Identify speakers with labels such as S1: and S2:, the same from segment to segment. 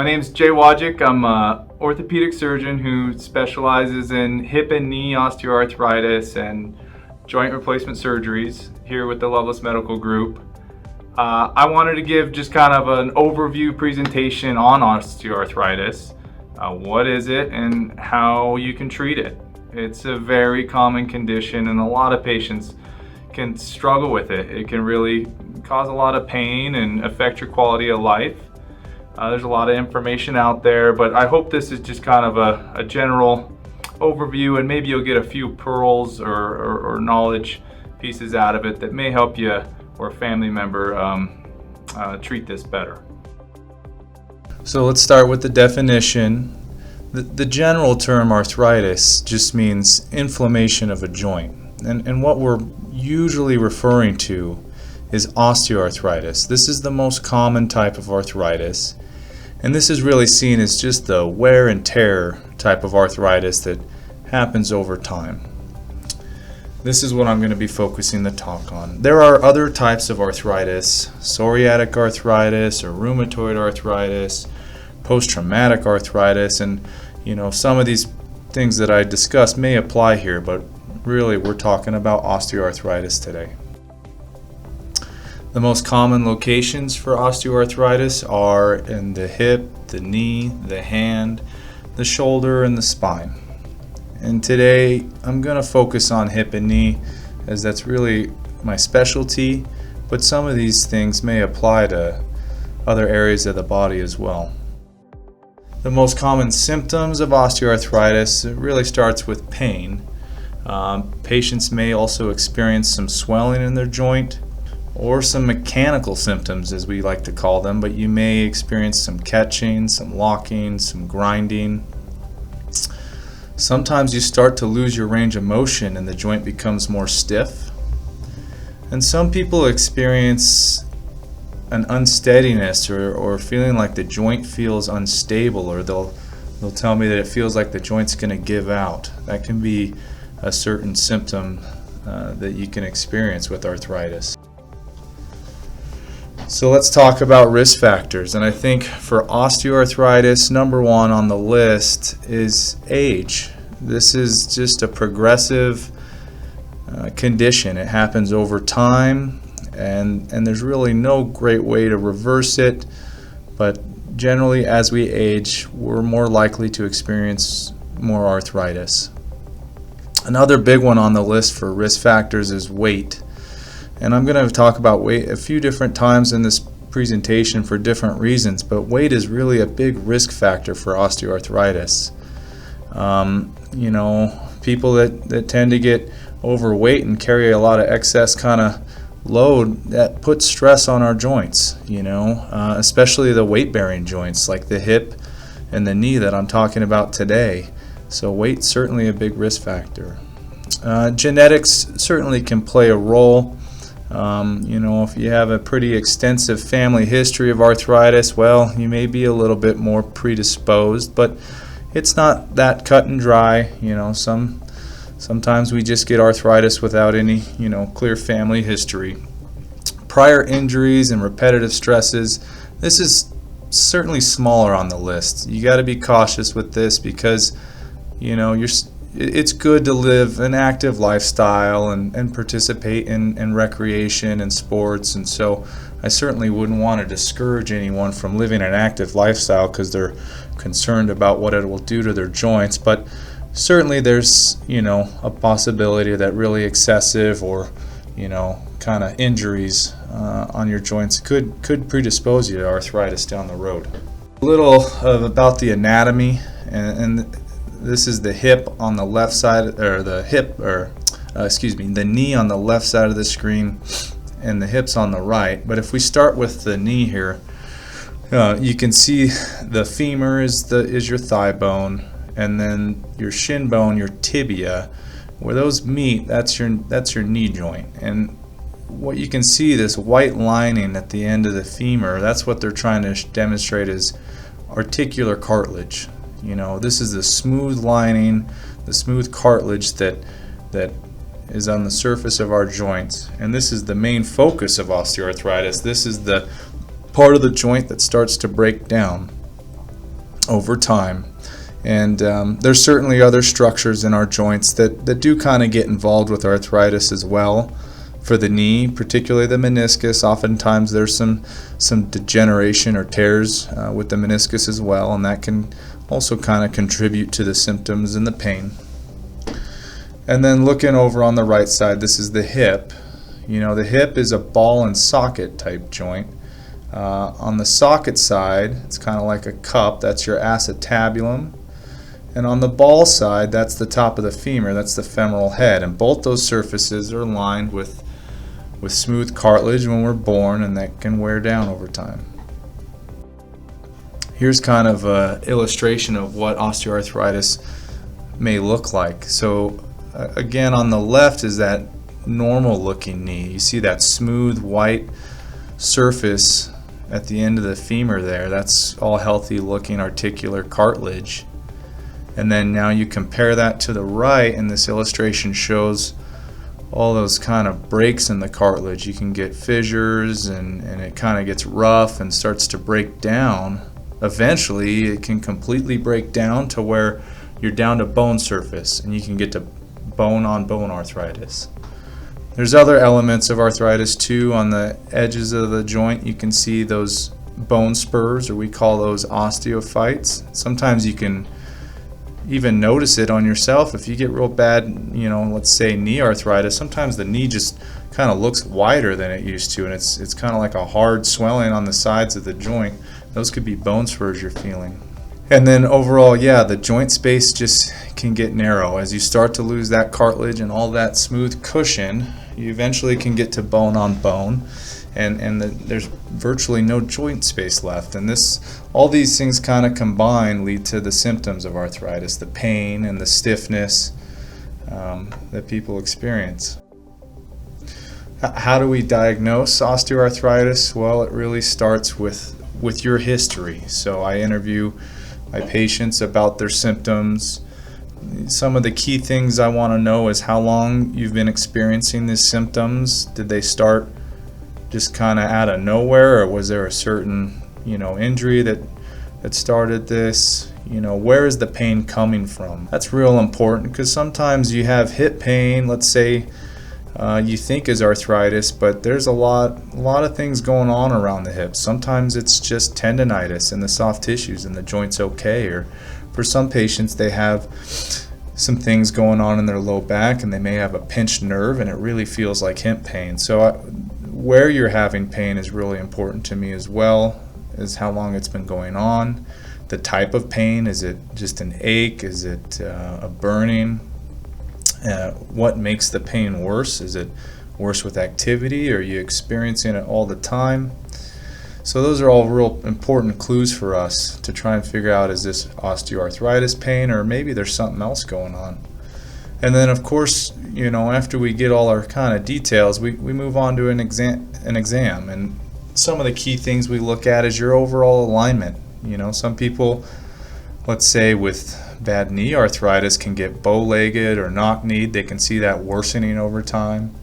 S1: My name is Wojcik. I'm an orthopedic surgeon who specializes in hip and knee osteoarthritis and joint replacement surgeries here with the Lovelace Medical Group. I wanted to give just kind of an overview presentation on osteoarthritis. What is it and how you can treat it. It's a very common condition and a lot of patients can struggle with it. It can really cause a lot of pain and affect your quality of life. There's a lot of information out there, but I hope this is just kind of a general overview, and maybe you'll get a few pearls or knowledge pieces out of it that may help you or a family member treat this better. So let's start with the definition. The general term arthritis just means inflammation of a joint, and what we're usually referring to is osteoarthritis. This is the most common type of arthritis, and this is really seen as just the wear and tear type of arthritis that happens over time. This is what I'm going to be focusing the talk on. There are other types of arthritis, psoriatic arthritis or rheumatoid arthritis, post-traumatic arthritis, and some of these things that I discussed may apply here, but really we're talking about osteoarthritis today. The most common locations for osteoarthritis are in the hip, the knee, the hand, the shoulder, and the spine. And today I'm going to focus on hip and knee as that's really my specialty, but some of these things may apply to other areas of the body as well. The most common symptoms of osteoarthritis, it really starts with pain. Patients may also experience some swelling in their joint, or some mechanical symptoms, as we like to call them, but you may experience some catching, some locking, some grinding. Sometimes you start to lose your range of motion and the joint becomes more stiff. And some people experience an unsteadiness or feeling like the joint feels unstable, or they'll tell me that it feels like the joint's going to give out. That can be a certain symptom that you can experience with arthritis. So let's talk about risk factors, and I think for osteoarthritis, number one on the list is age. This is just a progressive condition. It happens over time, and there's really no great way to reverse it, but generally as we age, we're more likely to experience more arthritis. Another big one on the list for risk factors is weight. And I'm going to talk about weight a few different times in this presentation for different reasons, but weight is really a big risk factor for osteoarthritis. People that tend to get overweight and carry a lot of excess kind of load, that puts stress on our joints, especially the weight-bearing joints like the hip and the knee that I'm talking about today. So weight's certainly a big risk factor. Genetics certainly can play a role. If you have a pretty extensive family history of arthritis, well, you may be a little bit more predisposed, but it's not that cut and dry. Sometimes we just get arthritis without any, clear family history. Prior injuries and repetitive stresses, this is certainly smaller on the list. You got to be cautious with this because, it's good to live an active lifestyle and participate in recreation and sports, and so I certainly wouldn't want to discourage anyone from living an active lifestyle because they're concerned about what it will do to their joints, but certainly there's a possibility that really excessive or kind of injuries on your joints could predispose you to arthritis down the road. A little about the anatomy, and this is the hip on the left side, or the knee on the left side of the screen, and the hips on the right. But if we start with the knee here, you can see the femur is your thigh bone, and then your shin bone, your tibia, where those meet, that's your knee joint. And what you can see, this white lining at the end of the femur, that's what they're trying to demonstrate is articular cartilage. This is the smooth lining, the smooth cartilage that is on the surface of our joints. And this is the main focus of osteoarthritis. This is the part of the joint that starts to break down. over time. And there's certainly other structures in our joints that do kind of get involved with arthritis as well. For the knee, particularly the meniscus, oftentimes there's some degeneration or tears with the meniscus as well, and that can also kind of contribute to the symptoms and the pain. And then looking over on the right side, this is the hip. The hip is a ball and socket type joint. On the socket side, it's kind of like a cup. That's your acetabulum. And on the ball side, that's the top of the femur. That's the femoral head. And both those surfaces are lined with smooth cartilage when we're born, and that can wear down over time. Here's kind of an illustration of what osteoarthritis may look like. So again, on the left is that normal looking knee. You see that smooth white surface at the end of the femur there. That's all healthy looking articular cartilage. And then now you compare that to the right, and this illustration shows all those kind of breaks in the cartilage. You can get fissures, and it kind of gets rough and starts to break down. Eventually it can completely break down to where you're down to bone surface, and you can get to bone on bone arthritis. There's other elements of arthritis too. On the edges of the joint you can see those bone spurs, or we call those osteophytes. Sometimes you can even notice it on yourself. If you get real bad, let's say knee arthritis, sometimes the knee just kind of looks wider than it used to, and it's kind of like a hard swelling on the sides of the joint. Those could be bone spurs you're feeling. And then overall, the joint space just can get narrow. As you start to lose that cartilage and all that smooth cushion, you eventually can get to bone on bone, and there's virtually no joint space left. And all these things kind of combined lead to the symptoms of arthritis, the pain and the stiffness that people experience. How do we diagnose osteoarthritis? Well, it really starts with your history. So I interview my patients about their symptoms. Some of the key things I want to know is how long you've been experiencing these symptoms. Did they start just kind of out of nowhere, or was there a certain injury that started this? Where is the pain coming from? That's real important, because sometimes you have hip pain, let's say you think is arthritis, but there's a lot of things going on around the hips. Sometimes it's just tendonitis in the soft tissues and the joint's okay, or for some patients they have some things going on in their low back and they may have a pinched nerve and it really feels like hip pain. So where you're having pain is really important to me, as well as how long it's been going on, the type of pain. Is it just an ache? Is it a burning? What makes the pain worse? Is it worse with activity? Are you experiencing it all the time? So those are all real important clues for us to try and figure out, is this osteoarthritis pain, or maybe there's something else going on. And then of course, after we get all our kind of details, we move on to an exam. And some of the key things we look at is your overall alignment. Some people, let's say with bad knee arthritis, can get bow-legged or knock-kneed. They can see that worsening over time.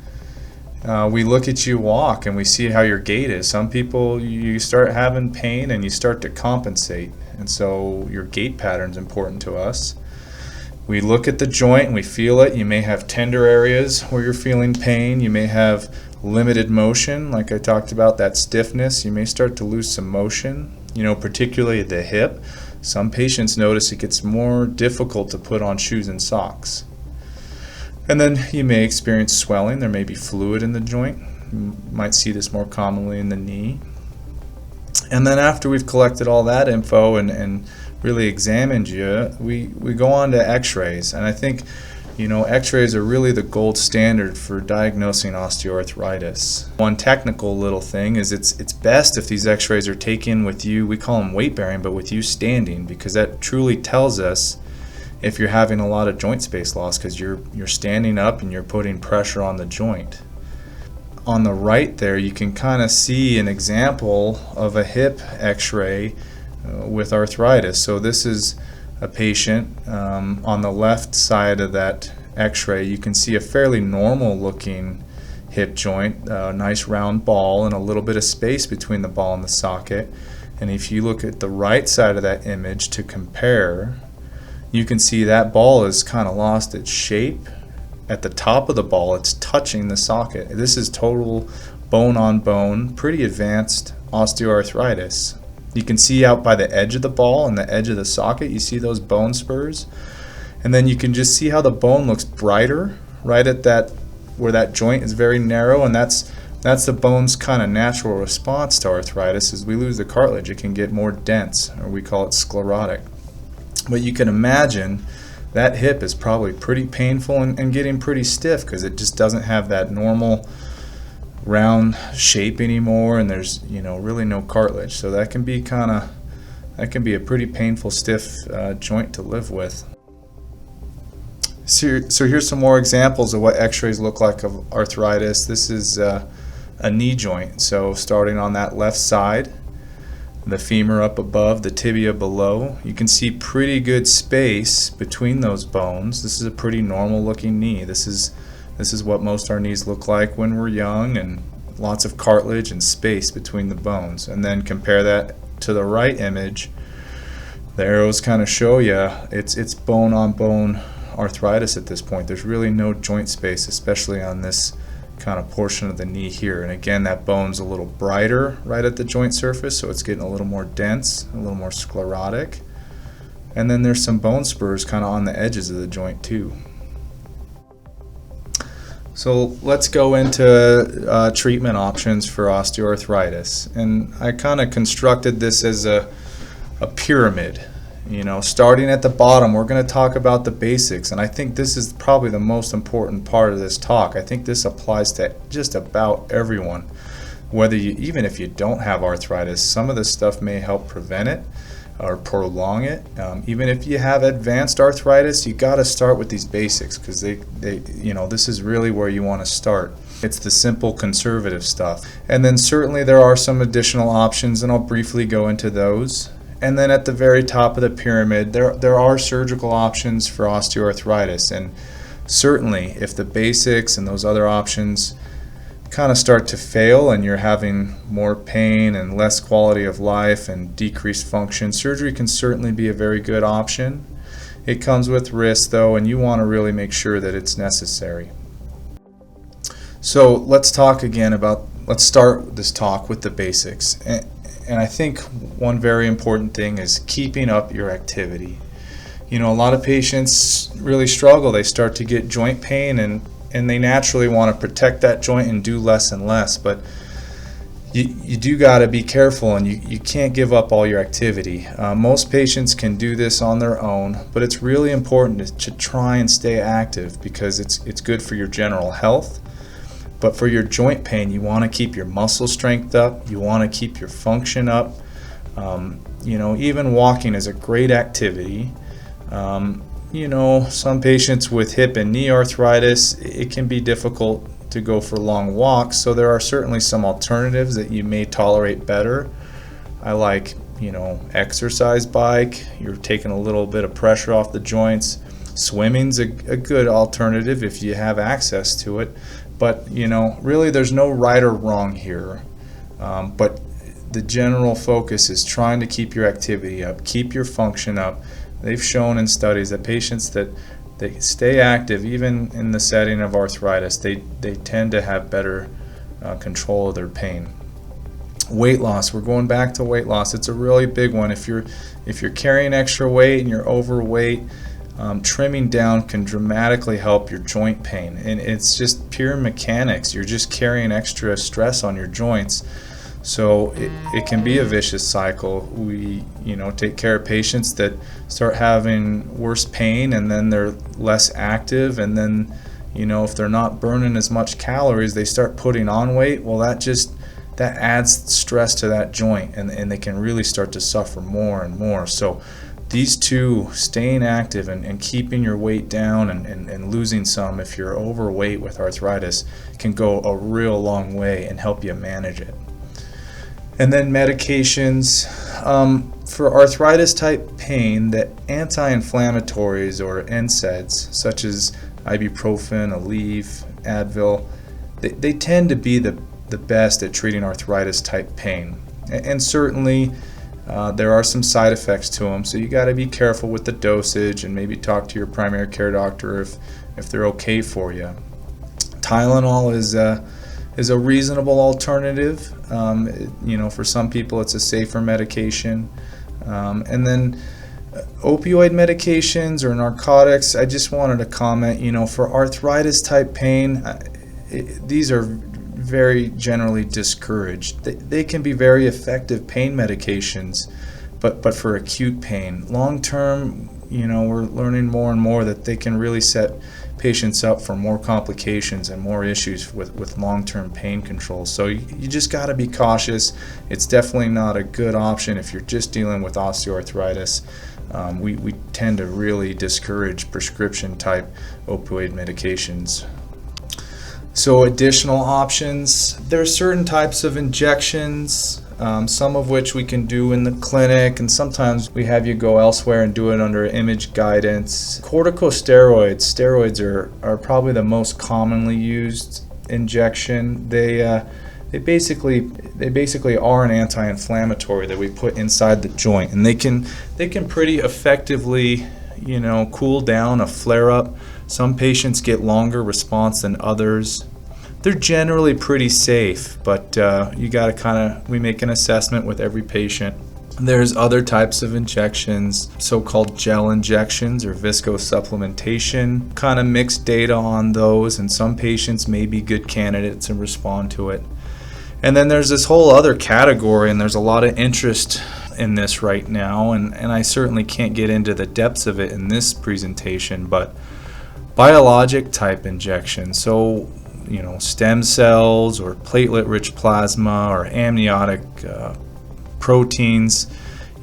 S1: We look at you walk and we see how your gait is. Some people, you start having pain and you start to compensate, and so your gait pattern is important to us. We look at the joint and we feel it. You may have tender areas where you're feeling pain. You may have limited motion, like I talked about, that stiffness. You may start to lose some motion, particularly the hip. Some patients notice it gets more difficult to put on shoes and socks. And then you may experience swelling. There may be fluid in the joint. You might see this more commonly in the knee. And then after we've collected all that info and really examined you, we go on to x-rays. And I think x-rays are really the gold standard for diagnosing osteoarthritis. One technical little thing is it's best if these x-rays are taken with you, we call them weight bearing, but with you standing, because that truly tells us if you're having a lot of joint space loss, because you're standing up and you're putting pressure on the joint. On the right there, you can kind of see an example of a hip x-ray with arthritis. So this is a patient. On the left side of that x-ray, you can see a fairly normal looking hip joint, a nice round ball and a little bit of space between the ball and the socket. And if you look at the right side of that image to compare, you can see that ball is kind of lost its shape. At the top of the ball, it's touching the socket. This is total bone on bone, pretty advanced osteoarthritis. You can see out by the edge of the ball and the edge of the socket, you see those bone spurs. And then you can just see how the bone looks brighter right at that where that joint is very narrow, and that's the bone's kind of natural response to arthritis. As we lose the cartilage, it can get more dense, or we call it sclerotic. But you can imagine that hip is probably pretty painful and getting pretty stiff because it just doesn't have that normal round shape anymore, and there's really no cartilage. So that can be a pretty painful, stiff joint to live with. So here's some more examples of what x-rays look like of arthritis. This is a knee joint. So starting on that left side, the femur up above, the tibia below, you can see pretty good space between those bones. This is a pretty normal looking knee. This is what most of our knees look like when we're young, and lots of cartilage and space between the bones. And then compare that to the right image. The arrows kind of show you it's bone on bone arthritis at this point. There's really no joint space, especially on this kind of portion of the knee here. And again, that bone's a little brighter right at the joint surface, so it's getting a little more dense, a little more sclerotic. And then there's some bone spurs kind of on the edges of the joint too. So let's go into treatment options for osteoarthritis. And I kind of constructed this as a pyramid. Starting at the bottom, we're going to talk about the basics, and I think this is probably the most important part of this talk. I think this applies to just about everyone. Even if you don't have arthritis, some of this stuff may help prevent it or prolong it. Even if you have advanced arthritis, you got to start with these basics, because this is really where you want to start. It's the simple conservative stuff. And then certainly there are some additional options, and I'll briefly go into those. And then at the very top of the pyramid, there are surgical options for osteoarthritis. And certainly if the basics and those other options kind of start to fail and you're having more pain and less quality of life and decreased function, surgery can certainly be a very good option. It comes with risk though, and you want to really make sure that it's necessary. So let's start this talk with the basics. And I think one very important thing is keeping up your activity. A lot of patients really struggle. They start to get joint pain, and they naturally want to protect that joint and do less and less. But you do got to be careful, and you can't give up all your activity. Most patients can do this on their own, but it's really important to try and stay active, because it's good for your general health. But for your joint pain, you want to keep your muscle strength up. You want to keep your function up. Even walking is a great activity. Some patients with hip and knee arthritis, it can be difficult to go for long walks. So there are certainly some alternatives that you may tolerate better. I like, exercise bike. You're taking a little bit of pressure off the joints. Swimming's a good alternative if you have access to it. But really there's no right or wrong here, but the general focus is trying to keep your activity up, keep your function up. They've shown in studies that patients that they stay active even in the setting of arthritis, they tend to have better control of their pain. Weight loss, we're going back to weight loss. It's a really big one. If you're carrying extra weight and you're overweight, trimming down can dramatically help your joint pain, and it's just pure mechanics. You're just carrying extra stress on your joints, so it can be a vicious cycle. We take care of patients that start having worse pain, and then they're less active, and then if they're not burning as much calories, they start putting on weight. Well, that adds stress to that joint, and they can really start to suffer more and more. So these two, staying active and keeping your weight down and losing some if you're overweight with arthritis, can go a real long way and help you manage it. And then medications. For arthritis type pain, the anti-inflammatories or NSAIDs, such as ibuprofen, Aleve, Advil, they tend to be the best at treating arthritis type pain. And certainly There are some side effects to them, so you got to be careful with the dosage and maybe talk to your primary care doctor if they're okay for you. Tylenol is a reasonable alternative. For some people it's a safer medication. And then opioid medications or narcotics, I just wanted to comment, for arthritis type pain, these are very generally discouraged. They can be very effective pain medications, but for acute pain. Long term, we're learning more and more that they can really set patients up for more complications and more issues with long-term pain control. So you just got to be cautious. It's definitely not a good option if you're just dealing with osteoarthritis. We tend to really discourage prescription type opioid medications. So additional options, there are certain types of injections, some of which we can do in the clinic, and sometimes we have you go elsewhere and do it under image guidance. Corticosteroids, steroids are probably the most commonly used injection. They basically are an anti-inflammatory that we put inside the joint, and they can pretty effectively cool down a flare-up. Some patients get longer response than others. They're generally pretty safe, but you got to we make an assessment with every patient. There's other types of injections, so-called gel injections or viscosupplementation. Kind of mixed data on those, and some patients may be good candidates and respond to it. And then there's this whole other category, and there's a lot of interest in this right now, and I certainly can't get into the depths of it in this presentation, but biologic type injections, so stem cells or platelet-rich plasma or amniotic proteins.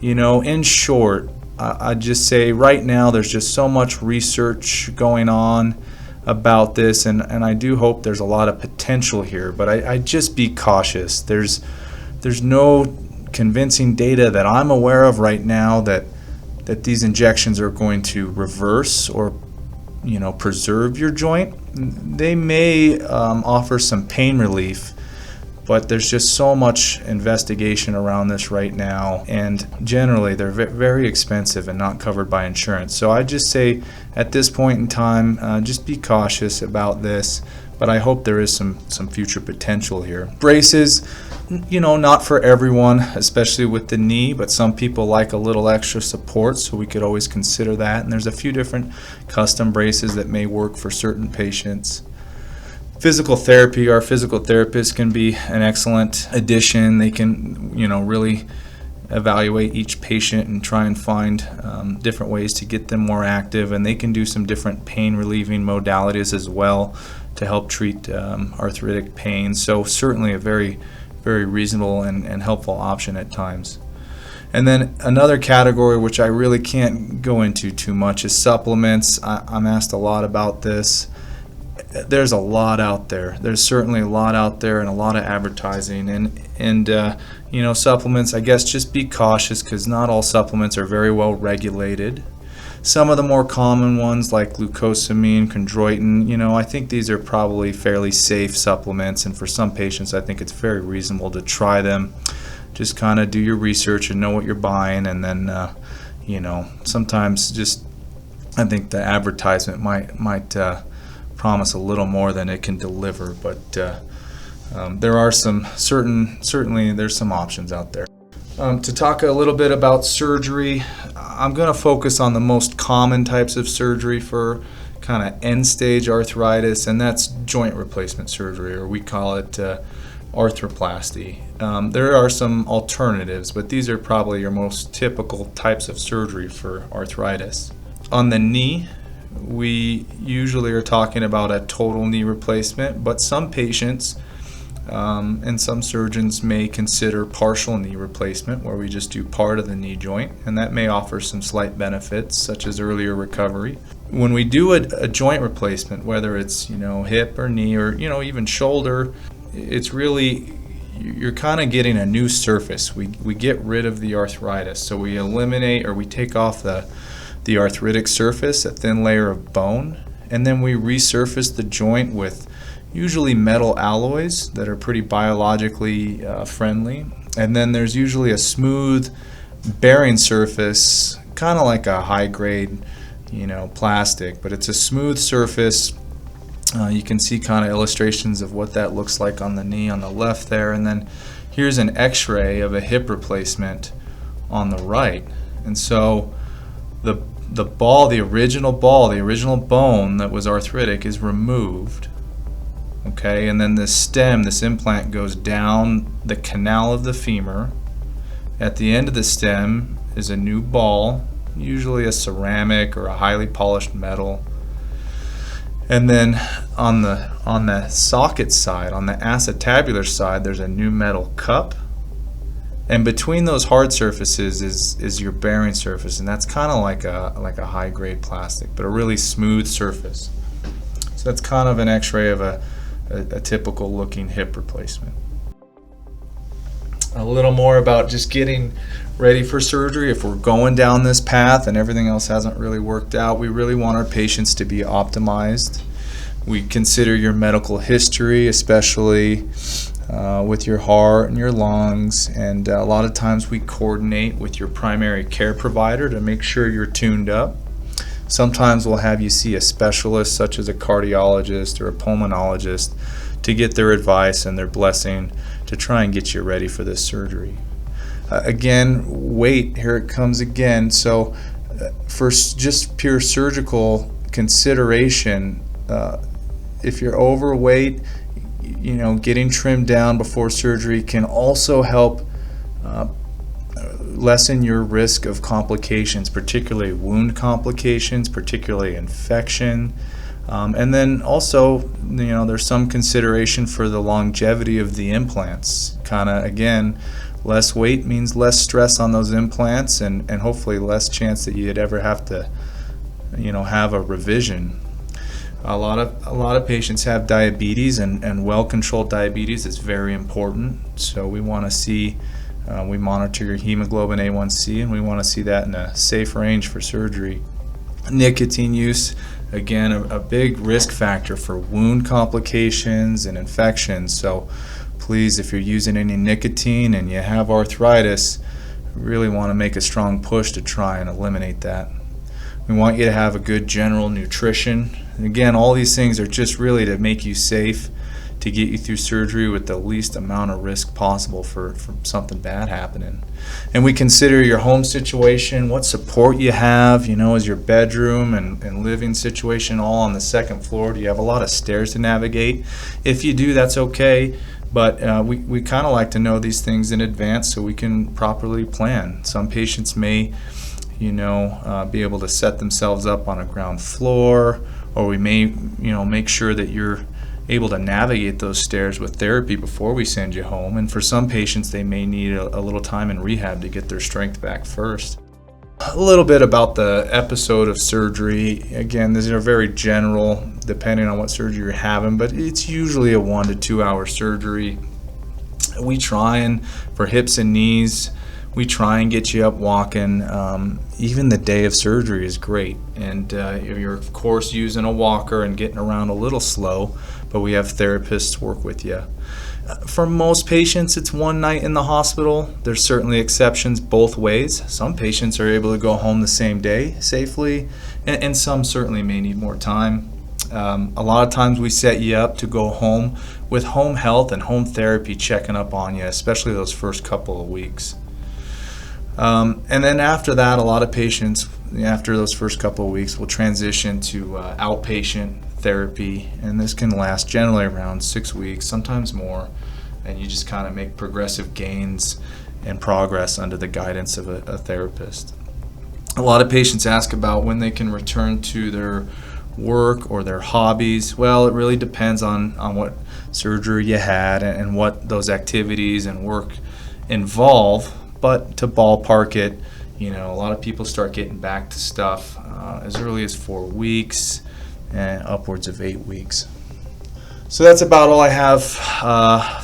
S1: In short, I'd just say right now there's just so much research going on about this, and I do hope there's a lot of potential here, but I just be cautious. There's no convincing data that I'm aware of right now that these injections are going to reverse or preserve your joint. They may offer some pain relief, but there's just so much investigation around this right now, and generally they're very expensive and not covered by insurance. So I just say at this point in time, just be cautious about this, but I hope there is some future potential here. Braces, not for everyone, especially with the knee, but some people like a little extra support, so we could always consider that. And there's a few different custom braces that may work for certain patients. Physical therapy, our physical therapists can be an excellent addition. They can, really evaluate each patient and try and find different ways to get them more active, and they can do some different pain relieving modalities as well to help treat arthritic pain. So certainly a very reasonable and helpful option at times. And then another category which I really can't go into too much is supplements. I'm asked a lot about this. There's a lot out there. There's certainly a lot out there and a lot of advertising, and supplements, I guess just be cautious because not all supplements are very well regulated. Some of the more common ones like glucosamine, chondroitin, I think these are probably fairly safe supplements, and for some patients I think it's very reasonable to try them. Just kind of do your research and know what you're buying, and then sometimes just I think the advertisement might promise a little more than it can deliver, but there are certainly there's some options out there. To talk a little bit about surgery, I'm going to focus on the most common types of surgery for kind of end-stage arthritis, and that's joint replacement surgery, or we call it arthroplasty. There are some alternatives, but these are probably your most typical types of surgery for arthritis. On the knee, we usually are talking about a total knee replacement, but some patients and some surgeons may consider partial knee replacement, where we just do part of the knee joint, and that may offer some slight benefits such as earlier recovery. When we do a joint replacement, whether it's hip or knee or even shoulder, it's really, you're kind of getting a new surface. We get rid of the arthritis, so we eliminate or we take off the arthritic surface, a thin layer of bone, and then we resurface the joint with usually metal alloys that are pretty biologically friendly. And then there's usually a smooth
S2: bearing surface, kind of like a high-grade, plastic, but it's a smooth surface. You can see kind of illustrations of what that looks like on the knee on the left there, and then here's an x-ray of a hip replacement on the right. And so the original bone that was arthritic is removed. Okay, and then this implant goes down the canal of the femur. At the end of the stem is a new ball, usually a ceramic or a highly polished metal. And then on the socket side, on the acetabular side, there's a new metal cup. And between those hard surfaces is your bearing surface, and that's kind of like a high-grade plastic, but a really smooth surface. So that's kind of an x-ray of a typical looking hip replacement. A little more about just getting ready for surgery. If we're going down this path and everything else hasn't really worked out, we really want our patients to be optimized. We consider your medical history, especially with your heart and your lungs, and a lot of times we coordinate with your primary care provider to make sure you're tuned up. Sometimes we'll have you see a specialist such as a cardiologist or a pulmonologist to get their advice and their blessing to try and get you ready for this surgery. Again, weight, here it comes again. So for just pure surgical consideration, if you're overweight, getting trimmed down before surgery can also help lessen your risk of complications, particularly wound complications, particularly infection. And then also, there's some consideration for the longevity of the implants. Kind of, again, less weight means less stress on those implants, and hopefully less chance that you'd ever have to, have a revision. A lot of patients have diabetes, and well-controlled diabetes is very important. So we want to see, we monitor your hemoglobin A1C, and we want to see that in a safe range for surgery. Nicotine use, again, a big risk factor for wound complications and infections. So please, if you're using any nicotine and you have arthritis, we really want to make a strong push to try and eliminate that. We want you to have a good general nutrition. Again, all these things are just really to make you safe, to get you through surgery with the least amount of risk possible for something bad happening. And we consider your home situation, what support you have, is your bedroom and living situation all on the second floor? Do you have a lot of stairs to navigate? If you do, that's okay. But we kind of like to know these things in advance so we can properly plan. Some patients may be able to set themselves up on a ground floor, or we may, make sure that you're able to navigate those stairs with therapy before we send you home. And for some patients, they may need a little time in rehab to get their strength back first. A little bit about the episode of surgery. Again, these are very general, depending on what surgery you're having, but it's usually a 1 to 2 hour surgery. We try and, for hips and knees, we try and get you up walking. Even the day of surgery is great. And you're, of course, using a walker and getting around a little slow, but we have therapists work with you. For most patients, it's one night in the hospital. There's certainly exceptions both ways. Some patients are able to go home the same day safely, and some certainly may need more time. A lot of times we set you up to go home with home health and home therapy checking up on you, especially those first couple of weeks. And then after that, a lot of patients, after those first couple of weeks, will transition to outpatient therapy, and this can last generally around 6 weeks, sometimes more, and you just kind of make progressive gains and progress under the guidance of a therapist. A lot of patients ask about when they can return to their work or their hobbies. Well, it really depends on what surgery you had and what those activities and work involve. But to ballpark it, a lot of people start getting back to stuff as early as 4 weeks and upwards of 8 weeks. So that's about all I have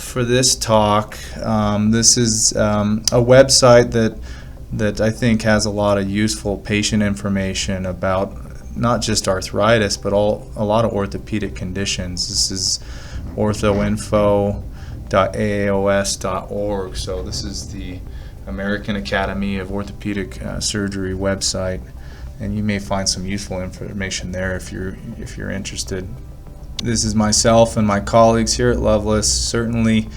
S2: for this talk. This is a website that I think has a lot of useful patient information about not just arthritis, but a lot of orthopedic conditions. This is orthoinfo.aaos.org. So this is the American Academy of Orthopedic Surgery website, and you may find some useful information there if you're interested. This is myself and my colleagues here at Lovelace. Certainly,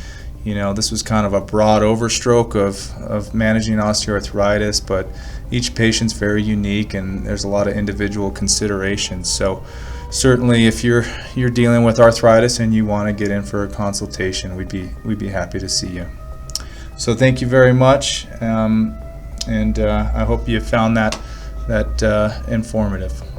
S2: this was kind of a broad overstroke of managing osteoarthritis, but each patient's very unique and there's a lot of individual considerations. So certainly if you're dealing with arthritis and you want to get in for a consultation, we'd be happy to see you. So thank you very much, and I hope you found that informative.